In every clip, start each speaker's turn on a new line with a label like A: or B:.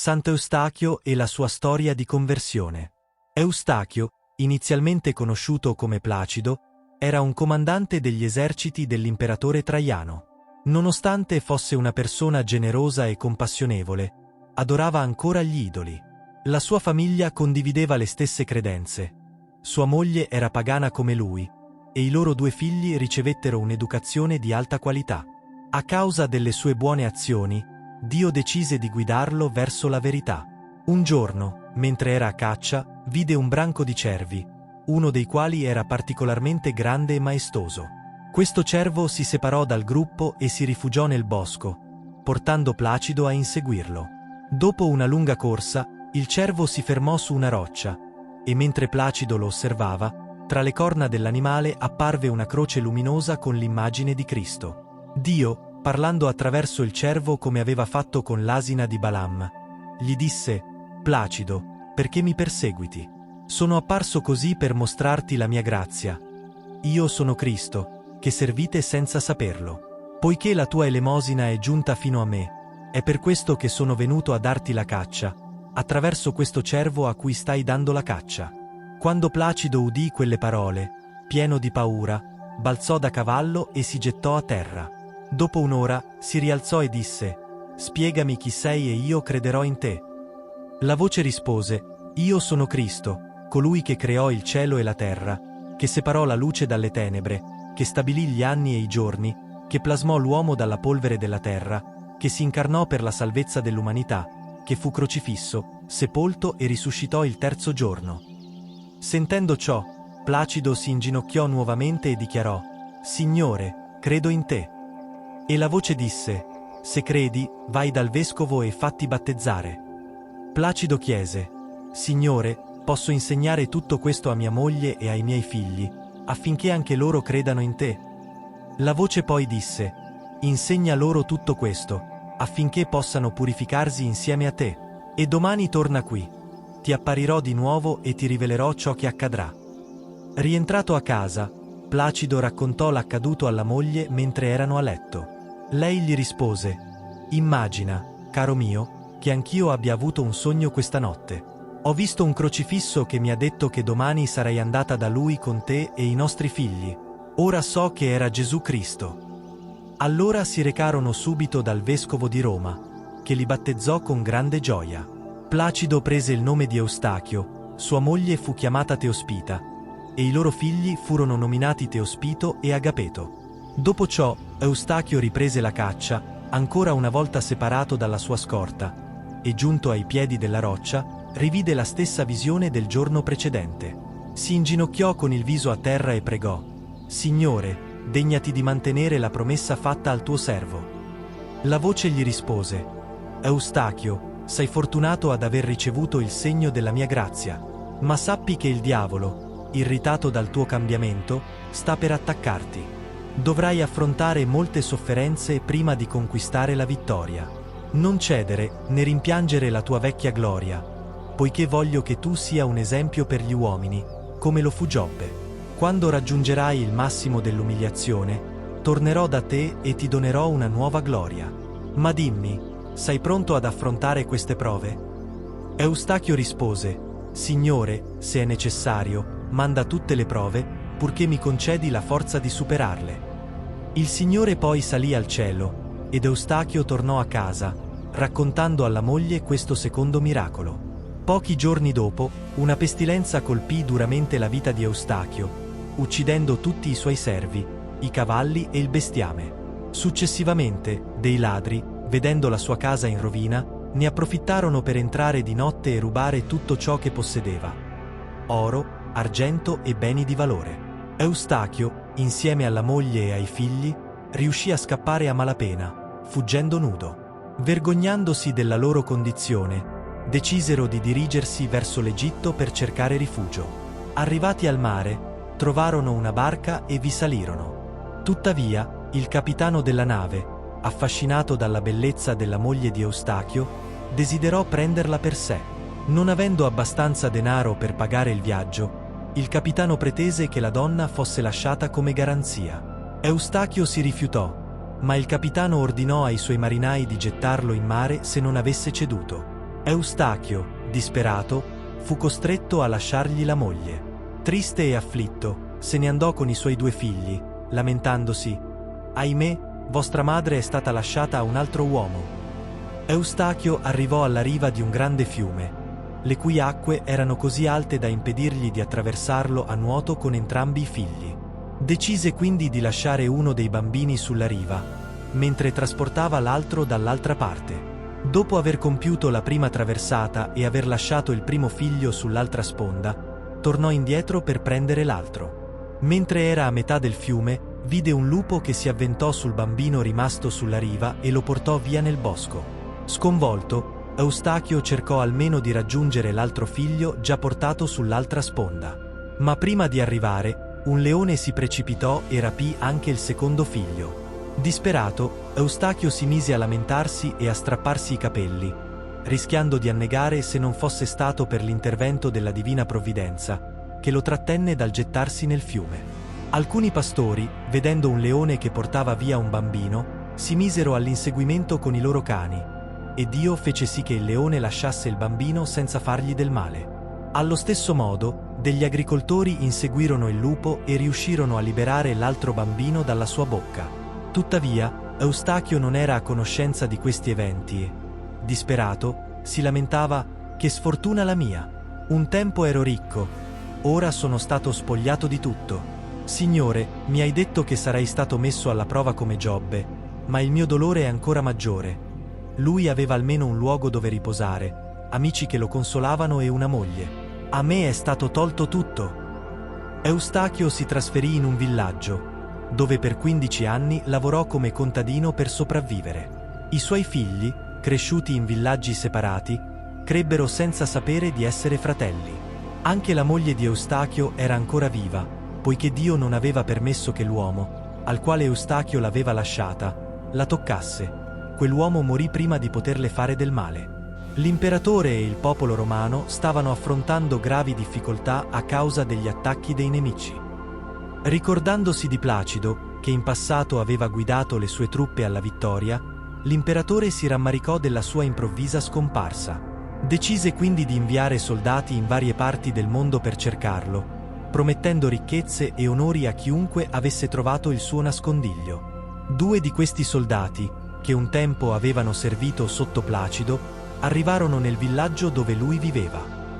A: Sant'Eustachio e la sua storia di conversione. Eustachio, inizialmente conosciuto come Placido, era un comandante degli eserciti dell'imperatore Traiano. Nonostante fosse una persona generosa e compassionevole, adorava ancora gli idoli. La sua famiglia condivideva le stesse credenze. Sua moglie era pagana come lui, e i loro 2 figli ricevettero un'educazione di alta qualità. A causa delle sue buone azioni, Dio decise di guidarlo verso la verità. Un giorno, mentre era a caccia, vide un branco di cervi, uno dei quali era particolarmente grande e maestoso. Questo cervo si separò dal gruppo e si rifugiò nel bosco, portando Placido a inseguirlo. Dopo una lunga corsa, il cervo si fermò su una roccia, e mentre Placido lo osservava, tra le corna dell'animale apparve una croce luminosa con l'immagine di Cristo. Dio, parlando attraverso il cervo come aveva fatto con l'asina di Balaam, gli disse: «Placido, perché mi perseguiti? Sono apparso così per mostrarti la mia grazia. Io sono Cristo, che servite senza saperlo. Poiché la tua elemosina è giunta fino a me, è per questo che sono venuto a darti la caccia, attraverso questo cervo a cui stai dando la caccia». Quando Placido udì quelle parole, pieno di paura, balzò da cavallo e si gettò a terra. Dopo un'ora si rialzò e disse: «Spiegami chi sei e io crederò in te». La voce rispose: «Io sono Cristo, colui che creò il cielo e la terra, che separò la luce dalle tenebre, che stabilì gli anni e i giorni, che plasmò l'uomo dalla polvere della terra, che si incarnò per la salvezza dell'umanità, che fu crocifisso, sepolto e risuscitò il 3° giorno». Sentendo ciò, Placido si inginocchiò nuovamente e dichiarò: «Signore, credo in te». E la voce disse: «Se credi, vai dal vescovo e fatti battezzare». Placido chiese: «Signore, posso insegnare tutto questo a mia moglie e ai miei figli, affinché anche loro credano in te?» La voce poi disse: «Insegna loro tutto questo, affinché possano purificarsi insieme a te. E domani torna qui. Ti apparirò di nuovo e ti rivelerò ciò che accadrà». Rientrato a casa, Placido raccontò l'accaduto alla moglie mentre erano a letto. Lei gli rispose: «Immagina, caro mio, che anch'io abbia avuto un sogno questa notte. Ho visto un crocifisso che mi ha detto che domani sarei andata da lui con te e i nostri figli. Ora so che era Gesù Cristo». Allora si recarono subito dal vescovo di Roma, che li battezzò con grande gioia. Placido prese il nome di Eustachio, sua moglie fu chiamata Teospita, e i loro figli furono nominati Teospito e Agapeto. Dopo ciò, Eustachio riprese la caccia, ancora una volta separato dalla sua scorta, e giunto ai piedi della roccia, rivide la stessa visione del giorno precedente. Si inginocchiò con il viso a terra e pregò: «Signore, degnati di mantenere la promessa fatta al tuo servo». La voce gli rispose: «Eustachio, sei fortunato ad aver ricevuto il segno della mia grazia, ma sappi che il diavolo, irritato dal tuo cambiamento, sta per attaccarti. Dovrai affrontare molte sofferenze prima di conquistare la vittoria. Non cedere né rimpiangere la tua vecchia gloria, poiché voglio che tu sia un esempio per gli uomini, come lo fu Giobbe. Quando raggiungerai il massimo dell'umiliazione, tornerò da te e ti donerò una nuova gloria. Ma dimmi, sei pronto ad affrontare queste prove?» Eustachio rispose: «Signore, se è necessario, manda tutte le prove, purché mi concedi la forza di superarle». Il Signore poi salì al cielo, ed Eustachio tornò a casa, raccontando alla moglie questo secondo miracolo. Pochi giorni dopo, una pestilenza colpì duramente la vita di Eustachio, uccidendo tutti i suoi servi, i cavalli e il bestiame. Successivamente, dei ladri, vedendo la sua casa in rovina, ne approfittarono per entrare di notte e rubare tutto ciò che possedeva: oro, argento e beni di valore. Eustachio, insieme alla moglie e ai figli, riuscì a scappare a malapena, fuggendo nudo. Vergognandosi della loro condizione, decisero di dirigersi verso l'Egitto per cercare rifugio. Arrivati al mare, trovarono una barca e vi salirono. Tuttavia, il capitano della nave, affascinato dalla bellezza della moglie di Eustachio, desiderò prenderla per sé. Non avendo abbastanza denaro per pagare il viaggio, il capitano pretese che la donna fosse lasciata come garanzia. Eustachio si rifiutò, ma il capitano ordinò ai suoi marinai di gettarlo in mare se non avesse ceduto. Eustachio, disperato, fu costretto a lasciargli la moglie. Triste e afflitto, se ne andò con i suoi 2 figli, lamentandosi: «Ahimè, vostra madre è stata lasciata a un altro uomo». Eustachio arrivò alla riva di un grande fiume, le cui acque erano così alte da impedirgli di attraversarlo a nuoto con entrambi i figli. Decise quindi di lasciare uno dei bambini sulla riva, mentre trasportava l'altro dall'altra parte. Dopo aver compiuto la prima traversata e aver lasciato il primo figlio sull'altra sponda, tornò indietro per prendere l'altro. Mentre era a metà del fiume, vide un lupo che si avventò sul bambino rimasto sulla riva e lo portò via nel bosco. Sconvolto, Eustachio cercò almeno di raggiungere l'altro figlio già portato sull'altra sponda. Ma prima di arrivare, un leone si precipitò e rapì anche il secondo figlio. Disperato, Eustachio si mise a lamentarsi e a strapparsi i capelli, rischiando di annegare se non fosse stato per l'intervento della divina provvidenza, che lo trattenne dal gettarsi nel fiume. Alcuni pastori, vedendo un leone che portava via un bambino, si misero all'inseguimento con i loro cani, e Dio fece sì che il leone lasciasse il bambino senza fargli del male. Allo stesso modo, degli agricoltori inseguirono il lupo e riuscirono a liberare l'altro bambino dalla sua bocca. Tuttavia, Eustachio non era a conoscenza di questi eventi e, disperato, si lamentava: «Che sfortuna la mia! Un tempo ero ricco, ora sono stato spogliato di tutto. Signore, mi hai detto che sarei stato messo alla prova come Giobbe, ma il mio dolore è ancora maggiore. Lui aveva almeno un luogo dove riposare, amici che lo consolavano e una moglie. A me è stato tolto tutto». Eustachio si trasferì in un villaggio, dove per 15 anni lavorò come contadino per sopravvivere. I suoi figli, cresciuti in villaggi separati, crebbero senza sapere di essere fratelli. Anche la moglie di Eustachio era ancora viva, poiché Dio non aveva permesso che l'uomo, al quale Eustachio l'aveva lasciata, la toccasse. Quell'uomo morì prima di poterle fare del male. L'imperatore e il popolo romano stavano affrontando gravi difficoltà a causa degli attacchi dei nemici. Ricordandosi di Placido, che in passato aveva guidato le sue truppe alla vittoria, l'imperatore si rammaricò della sua improvvisa scomparsa. Decise quindi di inviare soldati in varie parti del mondo per cercarlo, promettendo ricchezze e onori a chiunque avesse trovato il suo nascondiglio. 2 di questi soldati, che un tempo avevano servito sotto Placido, arrivarono nel villaggio dove lui viveva.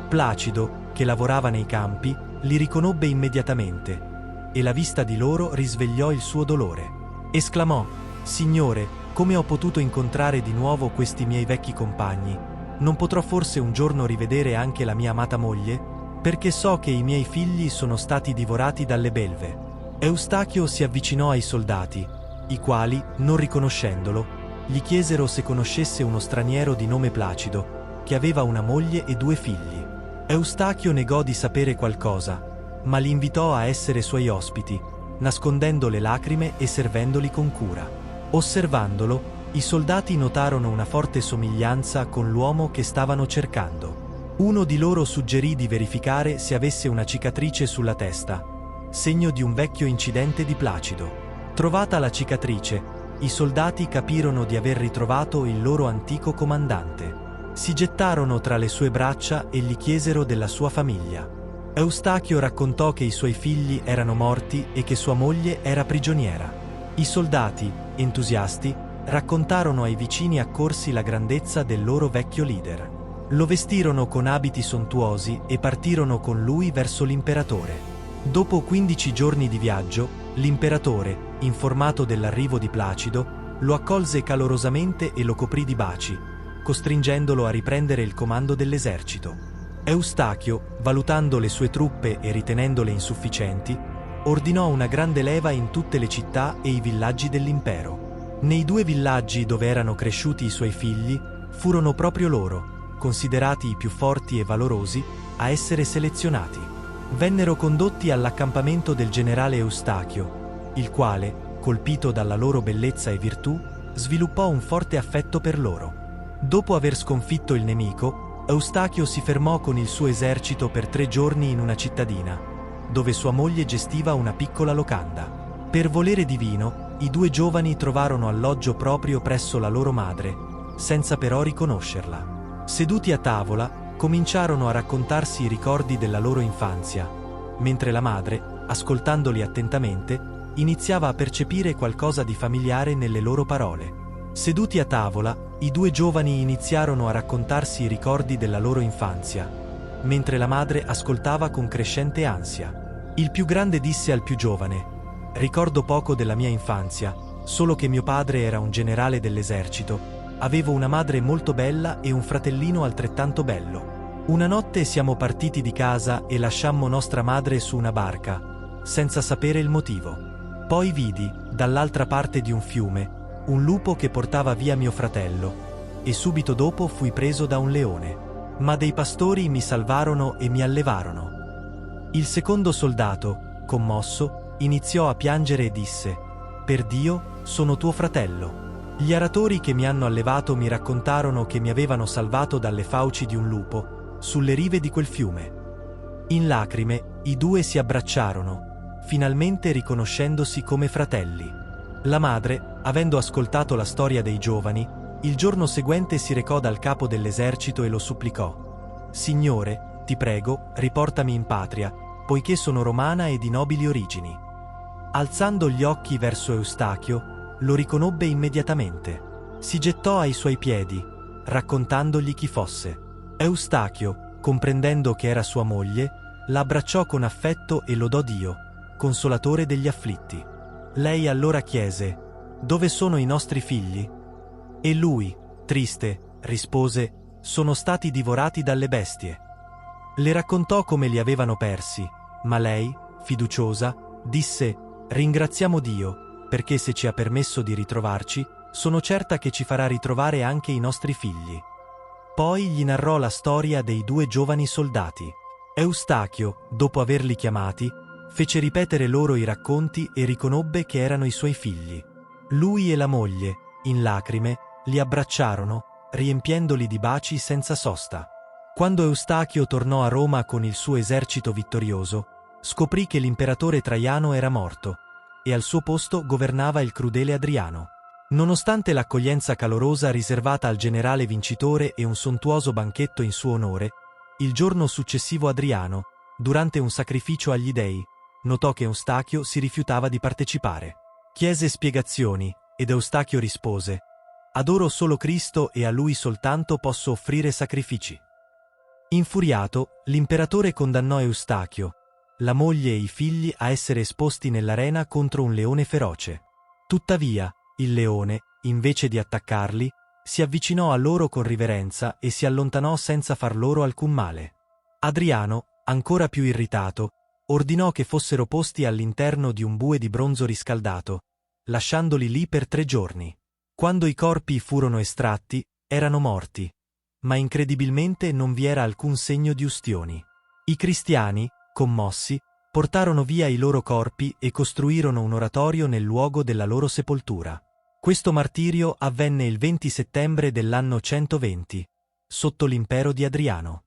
A: Placido, che lavorava nei campi, li riconobbe immediatamente, e la vista di loro risvegliò il suo dolore. Esclamò: «Signore, come ho potuto incontrare di nuovo questi miei vecchi compagni? Non potrò forse un giorno rivedere anche la mia amata moglie? Perché so che i miei figli sono stati divorati dalle belve». Eustachio si avvicinò ai soldati, i quali, non riconoscendolo, gli chiesero se conoscesse uno straniero di nome Placido, che aveva una moglie e 2 figli. Eustachio negò di sapere qualcosa, ma li invitò a essere suoi ospiti, nascondendo le lacrime e servendoli con cura. Osservandolo, i soldati notarono una forte somiglianza con l'uomo che stavano cercando. Uno di loro suggerì di verificare se avesse una cicatrice sulla testa, segno di un vecchio incidente di Placido. Trovata la cicatrice, i soldati capirono di aver ritrovato il loro antico comandante. Si gettarono tra le sue braccia e gli chiesero della sua famiglia. Eustachio raccontò che i suoi figli erano morti e che sua moglie era prigioniera. I soldati, entusiasti, raccontarono ai vicini accorsi la grandezza del loro vecchio leader. Lo vestirono con abiti sontuosi e partirono con lui verso l'imperatore. Dopo 15 giorni di viaggio, l'imperatore, informato dell'arrivo di Placido, lo accolse calorosamente e lo coprì di baci, costringendolo a riprendere il comando dell'esercito. Eustachio, valutando le sue truppe e ritenendole insufficienti, ordinò una grande leva in tutte le città e i villaggi dell'impero. Nei 2 villaggi dove erano cresciuti i suoi figli, furono proprio loro, considerati i più forti e valorosi, a essere selezionati. Vennero condotti all'accampamento del generale Eustachio, il quale, colpito dalla loro bellezza e virtù, sviluppò un forte affetto per loro. Dopo aver sconfitto il nemico, Eustachio si fermò con il suo esercito per 3 giorni in una cittadina, dove sua moglie gestiva una piccola locanda. Per volere divino, i 2 giovani trovarono alloggio proprio presso la loro madre, senza però riconoscerla. Seduti a tavola, cominciarono a raccontarsi i ricordi della loro infanzia, mentre la madre, ascoltandoli attentamente, iniziava a percepire qualcosa di familiare nelle loro parole. Seduti a tavola, i due giovani iniziarono a raccontarsi i ricordi della loro infanzia, mentre la madre ascoltava con crescente ansia. Il più grande disse al più giovane: «Ricordo poco della mia infanzia, solo che mio padre era un generale dell'esercito. Avevo una madre molto bella e un fratellino altrettanto bello. Una notte siamo partiti di casa e lasciammo nostra madre su una barca, senza sapere il motivo. Poi vidi, dall'altra parte di un fiume, un lupo che portava via mio fratello, e subito dopo fui preso da un leone. Ma dei pastori mi salvarono e mi allevarono». Il secondo soldato, commosso, iniziò a piangere e disse: «Per Dio, sono tuo fratello. Gli aratori che mi hanno allevato mi raccontarono che mi avevano salvato dalle fauci di un lupo, sulle rive di quel fiume». In lacrime, i due si abbracciarono, finalmente riconoscendosi come fratelli. La madre, avendo ascoltato la storia dei giovani, il giorno seguente si recò dal capo dell'esercito e lo supplicò: «Signore, ti prego, riportami in patria, poiché sono romana e di nobili origini». Alzando gli occhi verso Eustachio, lo riconobbe immediatamente. Si gettò ai suoi piedi, raccontandogli chi fosse. Eustachio, comprendendo che era sua moglie, la abbracciò con affetto e lodò Dio, consolatore degli afflitti. Lei allora chiese: «Dove sono i nostri figli?» E lui, triste, rispose: «Sono stati divorati dalle bestie». Le raccontò come li avevano persi, ma lei, fiduciosa, disse: «Ringraziamo Dio, perché se ci ha permesso di ritrovarci, sono certa che ci farà ritrovare anche i nostri figli». Poi gli narrò la storia dei due giovani soldati. Eustachio, dopo averli chiamati, fece ripetere loro i racconti e riconobbe che erano i suoi figli. Lui e la moglie, in lacrime, li abbracciarono, riempiendoli di baci senza sosta. Quando Eustachio tornò a Roma con il suo esercito vittorioso, scoprì che l'imperatore Traiano era morto, e al suo posto governava il crudele Adriano. Nonostante l'accoglienza calorosa riservata al generale vincitore e un sontuoso banchetto in suo onore, il giorno successivo Adriano, durante un sacrificio agli dei, notò che Eustachio si rifiutava di partecipare. Chiese spiegazioni, ed Eustachio rispose: «Adoro solo Cristo e a Lui soltanto posso offrire sacrifici». Infuriato, l'imperatore condannò Eustachio, la moglie e i figli a essere esposti nell'arena contro un leone feroce. Tuttavia, il leone, invece di attaccarli, si avvicinò a loro con riverenza e si allontanò senza far loro alcun male. Adriano, ancora più irritato, ordinò che fossero posti all'interno di un bue di bronzo riscaldato, lasciandoli lì per 3 giorni. Quando i corpi furono estratti, erano morti, ma incredibilmente non vi era alcun segno di ustioni. I cristiani, commossi, portarono via i loro corpi e costruirono un oratorio nel luogo della loro sepoltura. Questo martirio avvenne il 20 settembre dell'anno 120, sotto l'impero di Adriano.